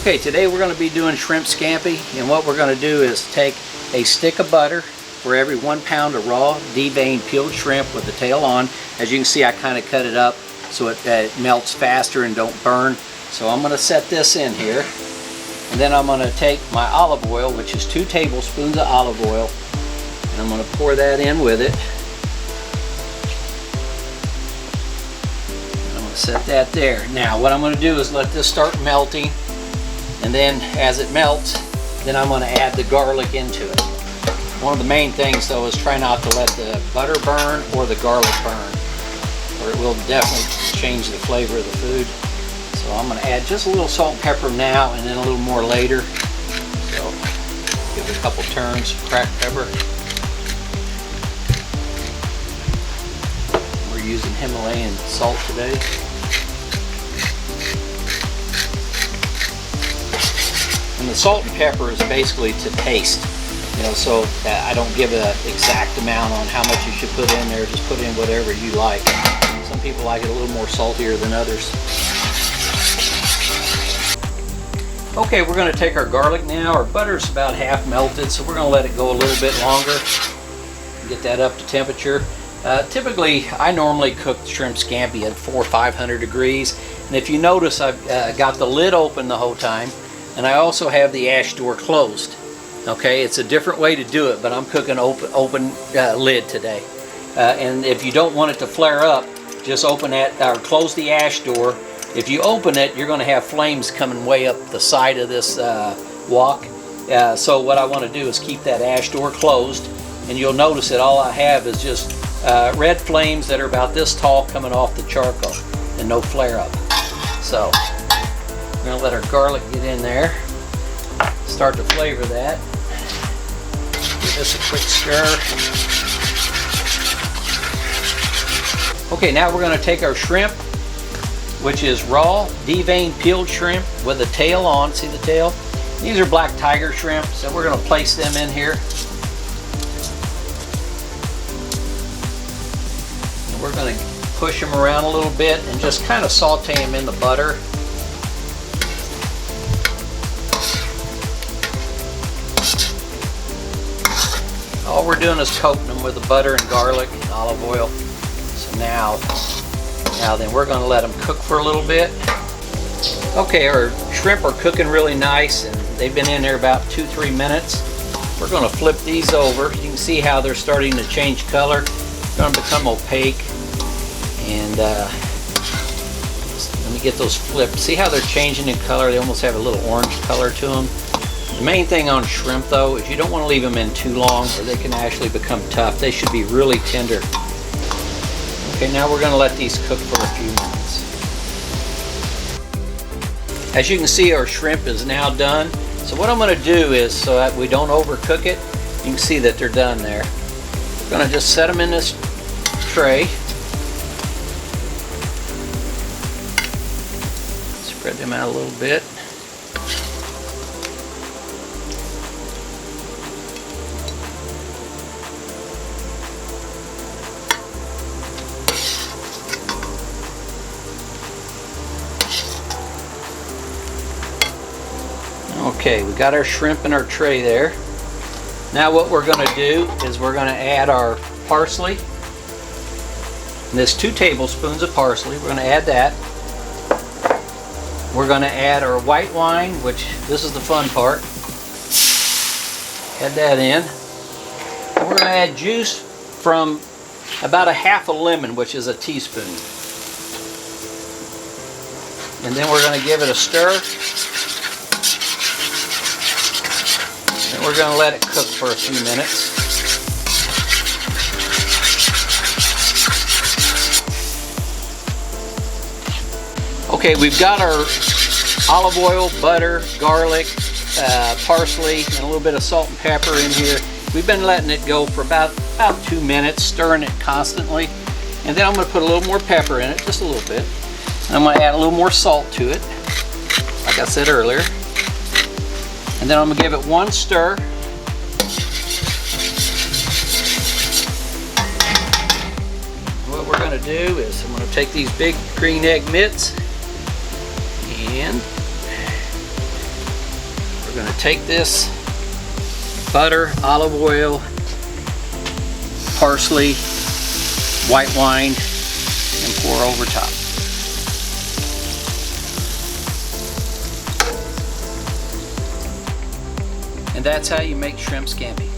Okay, today we're going to be doing shrimp scampi, and what we're going to do is take a stick of butter for every 1 pound of raw deveined peeled shrimp with the tail on. As you can see, I kind of cut it up so it melts faster and don't burn. So I'm going to set this in here, and then I'm going to take my olive oil, which is 2 tablespoons of olive oil, and I'm going to pour that in with it. I'm going to set that there. Now what I'm going to do is let this start melting, and then as it melts, then I'm going to add the garlic into it. One of the main things though is try not to let the butter burn or the garlic burn, or it will definitely change the flavor of the food. So I'm going to add just a little salt and pepper now, and then a little more later. So give it a couple turns, cracked pepper. We're using Himalayan salt today. And the salt and pepper is basically to taste, you know, so I don't give an exact amount on how much you should put in there. Just put in whatever you like. Some people like it a little more saltier than others. Okay, we're going to take our garlic now. Our butter's about half melted, so we're going to let it go a little bit longer. Get that up to temperature. Typically, I normally cook shrimp scampi at 400 or 500 degrees. And if you notice, I've got the lid open the whole time. And I also have the ash door closed. Okay, it's a different way to do it, but I'm cooking open lid today. And if you don't want it to flare up, just open that or close the ash door. If you open it, you're going to have flames coming way up the side of this wok. So what I want to do is keep that ash door closed, and you'll notice that all I have is just red flames that are about this tall coming off the charcoal, and no flare up. So we're going to let our garlic get in there, start to flavor that. Give this a quick stir. Okay, now we're going to take our shrimp, which is raw deveined peeled shrimp with the tail on. See the tail? These are black tiger shrimp, so we're going to place them in here. And we're going to push them around a little bit and just kind of saute them in the butter. All we're doing is coating them with the butter and garlic and olive oil. So now then we're going to let them cook for a little bit. Okay, our shrimp are cooking really nice, and they've been in there about 2-3 minutes. We're going to flip these over. You can see how they're starting to change color. They're going to become opaque. And let me get those flipped. See how they're changing in color? They almost have a little orange color to them. The main thing on shrimp though is you don't want to leave them in too long, or they can actually become tough. They should be really tender. Okay, now we're going to let these cook for a few minutes. As you can see, our shrimp is now done. So what I'm going to do is, so that we don't overcook it, you can see that they're done there. We're going to just set them in this tray. Spread them out a little bit. Okay, we got our shrimp in our tray there. Now what we're going to do is we're going to add our parsley. And there's 2 tablespoons of parsley. We're going to add that. We're going to add our white wine, which this is the fun part. Add that in. And we're going to add juice from about 1/2 lemon, which is a teaspoon. And then we're going to give it a stir. And we're going to let it cook for a few minutes. Okay, we've got our olive oil, butter, garlic, parsley, and a little bit of salt and pepper in here. We've been letting it go for about 2 minutes, stirring it constantly. And then I'm going to put a little more pepper in it, just a little bit. And I'm going to add a little more salt to it, like I said earlier. And then I'm going to give it one stir. What we're going to do is I'm going to take these big green egg mitts and We're going to take this butter, olive oil, parsley, white wine, and pour over top. And that's how you make shrimp scampi.